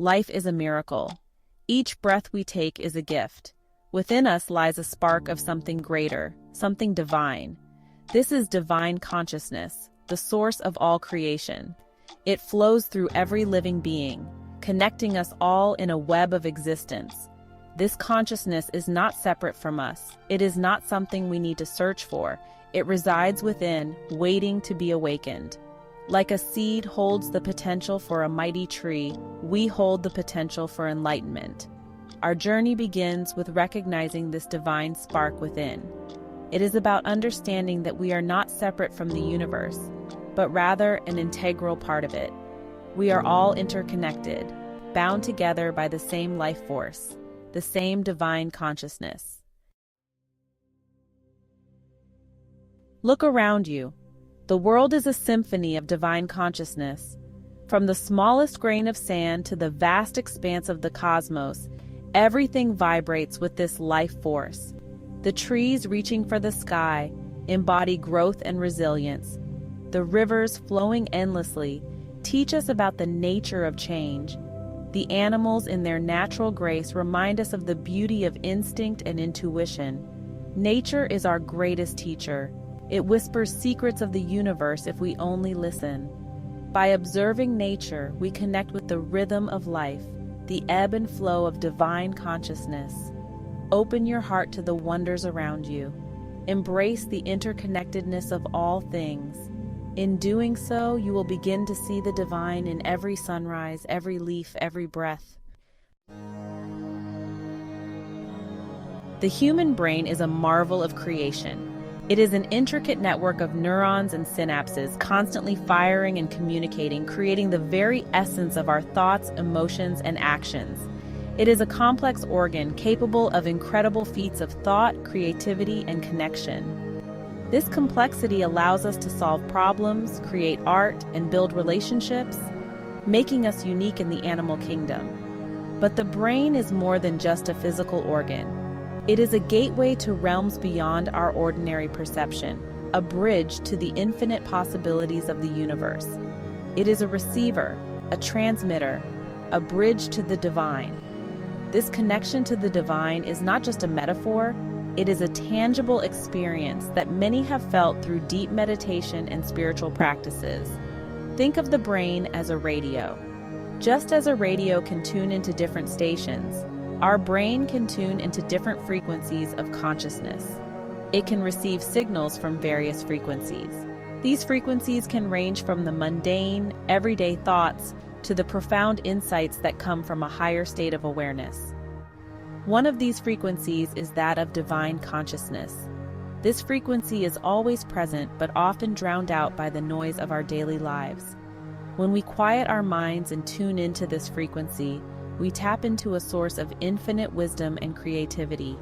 Life is a miracle. Each breath we take is a gift. Within us lies a spark of something greater, something divine. This is divine consciousness, the source of all creation. It flows through every living being, connecting us all in a web of existence. This consciousness is not separate from us. It is not something we need to search for. It resides within, waiting to be awakened. Like a seed holds the potential for a mighty tree, we hold the potential for enlightenment. Our journey begins with recognizing this divine spark within. It is about understanding that we are not separate from the universe, but rather an integral part of it. We are all interconnected, bound together by the same life force, the same divine consciousness. Look around you. The world is a symphony of divine consciousness. From the smallest grain of sand to the vast expanse of the cosmos, everything vibrates with this life force. The trees reaching for the sky embody growth and resilience. The rivers flowing endlessly teach us about the nature of change. The animals in their natural grace remind us of the beauty of instinct and intuition. Nature is our greatest teacher. It whispers secrets of the universe if we only listen. By observing nature, we connect with the rhythm of life, the ebb and flow of divine consciousness. Open your heart to the wonders around you. Embrace the interconnectedness of all things. In doing so, you will begin to see the divine in every sunrise, every leaf, every breath. The human brain is a marvel of creation. It is an intricate network of neurons and synapses constantly firing and communicating, creating the very essence of our thoughts, emotions, and actions. It is a complex organ capable of incredible feats of thought, creativity, and connection. This complexity allows us to solve problems, create art, and build relationships, making us unique in the animal kingdom. But the brain is more than just a physical organ. It is a gateway to realms beyond our ordinary perception, a bridge to the infinite possibilities of the universe. It is a receiver, a transmitter, a bridge to the divine. This connection to the divine is not just a metaphor, it is a tangible experience that many have felt through deep meditation and spiritual practices. Think of the brain as a radio. Just as a radio can tune into different stations, our brain can tune into different frequencies of consciousness. It can receive signals from various frequencies. These frequencies can range from the mundane, everyday thoughts to the profound insights that come from a higher state of awareness. One of these frequencies is that of divine consciousness. This frequency is always present but often drowned out by the noise of our daily lives. When we quiet our minds and tune into this frequency, we tap into a source of infinite wisdom and creativity.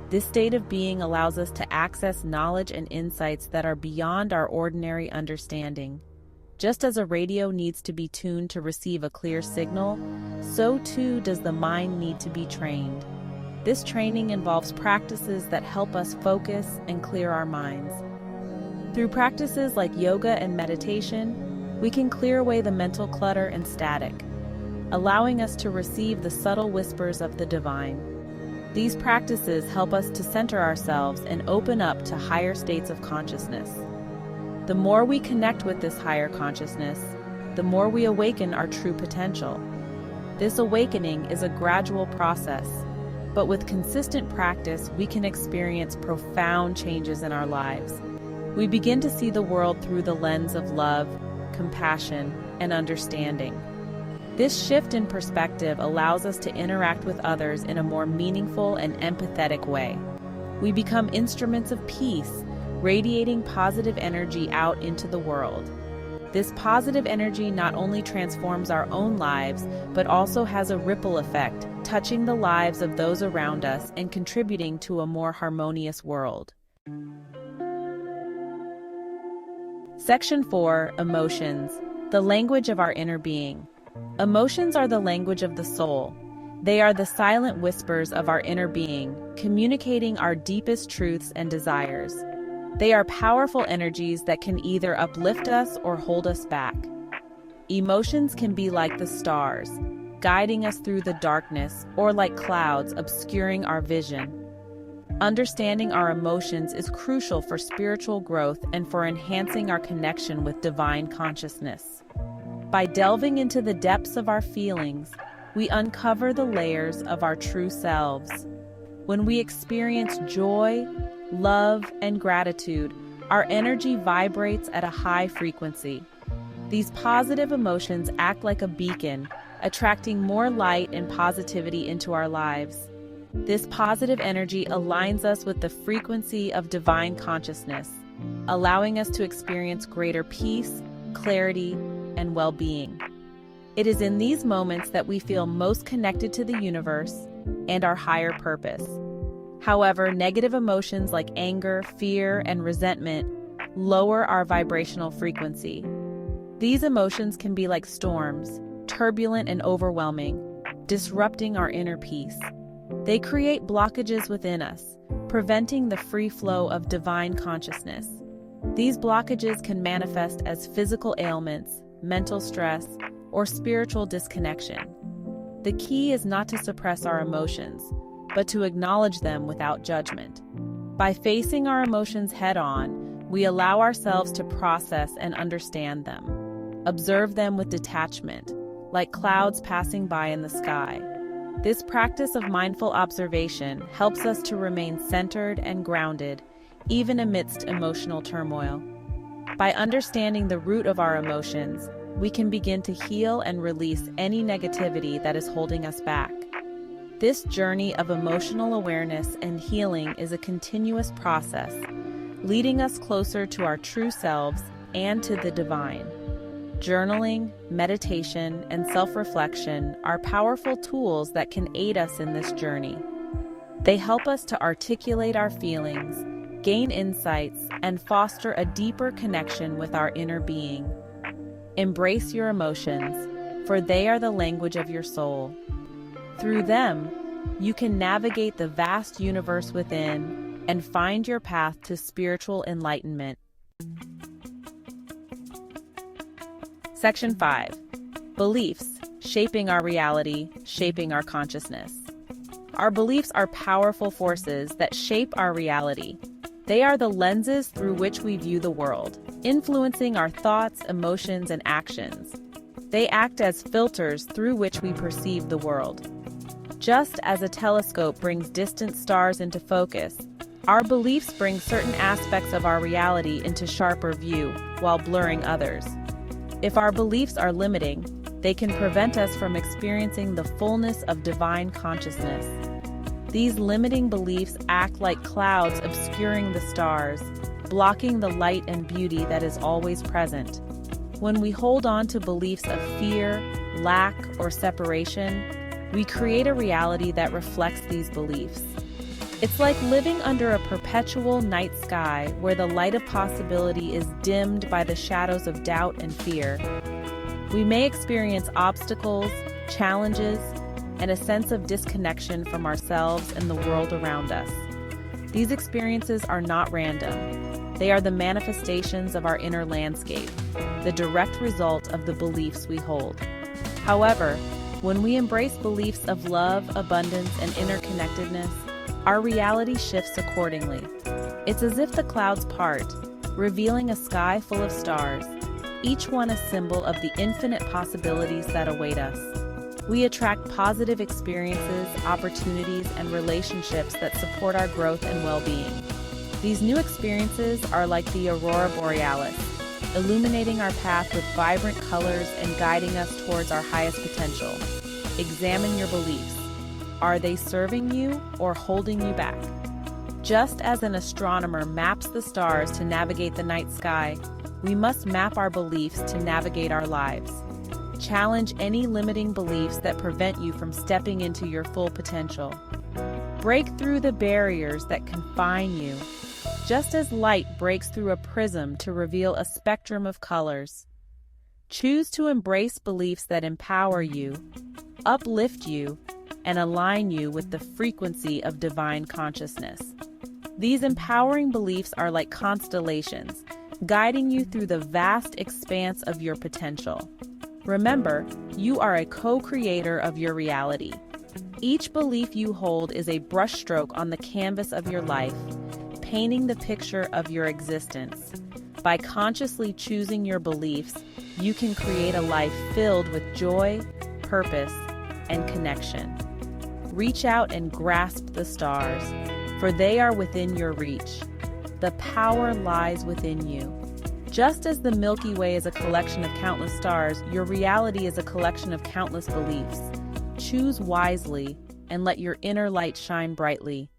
This state of being allows us to access knowledge and insights that are beyond our ordinary understanding. Just as a radio needs to be tuned to receive a clear signal, so too does the mind need to be trained. This training involves practices that help us focus and clear our minds. Through practices like yoga and meditation, we can clear away the mental clutter and static, allowing us to receive the subtle whispers of the divine. These practices help us to center ourselves and open up to higher states of consciousness. The more we connect with this higher consciousness, the more we awaken our true potential. This awakening is a gradual process, but with consistent practice, we can experience profound changes in our lives. We begin to see the world through the lens of love, compassion, and understanding. This shift in perspective allows us to interact with others in a more meaningful and empathetic way. We become instruments of peace, radiating positive energy out into the world. This positive energy not only transforms our own lives, but also has a ripple effect, touching the lives of those around us and contributing to a more harmonious world. Section 4, Emotions, the language of our inner being. Emotions are the language of the soul. They are the silent whispers of our inner being, communicating our deepest truths and desires. They are powerful energies that can either uplift us or hold us back. Emotions can be like the stars. guiding us through the darkness, or like clouds obscuring our vision. Understanding our emotions is crucial for spiritual growth and for enhancing our connection with divine consciousness. By delving into the depths of our feelings, we uncover the layers of our true selves. When we experience joy, love, and gratitude, our energy vibrates at a high frequency. These positive emotions act like a beacon, attracting more light and positivity into our lives. This positive energy aligns us with the frequency of divine consciousness, allowing us to experience greater peace, clarity, and well-being. It is in these moments that we feel most connected to the universe and our higher purpose. However, negative emotions like anger, fear, and resentment lower our vibrational frequency. These emotions can be like storms, turbulent and overwhelming, disrupting our inner peace. They create blockages within us, preventing the free flow of divine consciousness. These blockages can manifest as physical ailments, mental stress, or spiritual disconnection. The key is not to suppress our emotions, but to acknowledge them without judgment. By facing our emotions head-on, we allow ourselves to process and understand them. Observe them with detachment, like clouds passing by in the sky. This practice of mindful observation helps us to remain centered and grounded, even amidst emotional turmoil. By understanding the root of our emotions, we can begin to heal and release any negativity that is holding us back. This journey of emotional awareness and healing is a continuous process, leading us closer to our true selves and to the divine. Journaling, meditation, and self-reflection are powerful tools that can aid us in this journey. They help us to articulate our feelings, gain insights, and foster a deeper connection with our inner being. Embrace your emotions, for they are the language of your soul. Through them, you can navigate the vast universe within and find your path to spiritual enlightenment. Section 5. Beliefs, shaping our reality, shaping our consciousness. Our beliefs are powerful forces that shape our reality. They are the lenses through which we view the world, influencing our thoughts, emotions, and actions. They act as filters through which we perceive the world. Just as a telescope brings distant stars into focus, our beliefs bring certain aspects of our reality into sharper view, while blurring others. If our beliefs are limiting, they can prevent us from experiencing the fullness of divine consciousness. These limiting beliefs act like clouds obscuring the stars, blocking the light and beauty that is always present. When we hold on to beliefs of fear, lack, or separation, we create a reality that reflects these beliefs. It's like living under a perpetual night sky where the light of possibility is dimmed by the shadows of doubt and fear. We may experience obstacles, challenges, and a sense of disconnection from ourselves and the world around us. These experiences are not random. They are the manifestations of our inner landscape, the direct result of the beliefs we hold. However, when we embrace beliefs of love, abundance, and interconnectedness, our reality shifts accordingly. It's as if the clouds part, revealing a sky full of stars, each one a symbol of the infinite possibilities that await us. We attract positive experiences, opportunities, and relationships that support our growth and well-being. These new experiences are like the aurora borealis, illuminating our path with vibrant colors and guiding us towards our highest potential. Examine your beliefs. Are they serving you or holding you back? Just as an astronomer maps the stars to navigate the night sky, we must map our beliefs to navigate our lives. Challenge any limiting beliefs that prevent you from stepping into your full potential. Break through the barriers that confine you, just as light breaks through a prism to reveal a spectrum of colors. Choose to embrace beliefs that empower you, uplift you, and align you with the frequency of divine consciousness. These empowering beliefs are like constellations, guiding you through the vast expanse of your potential. Remember, you are a co-creator of your reality. Each belief you hold is a brushstroke on the canvas of your life, painting the picture of your existence. By consciously choosing your beliefs, you can create a life filled with joy, purpose, and connection. Reach out and grasp the stars, for they are within your reach. The power lies within you. Just as the Milky Way is a collection of countless stars, your reality is a collection of countless beliefs. Choose wisely and let your inner light shine brightly.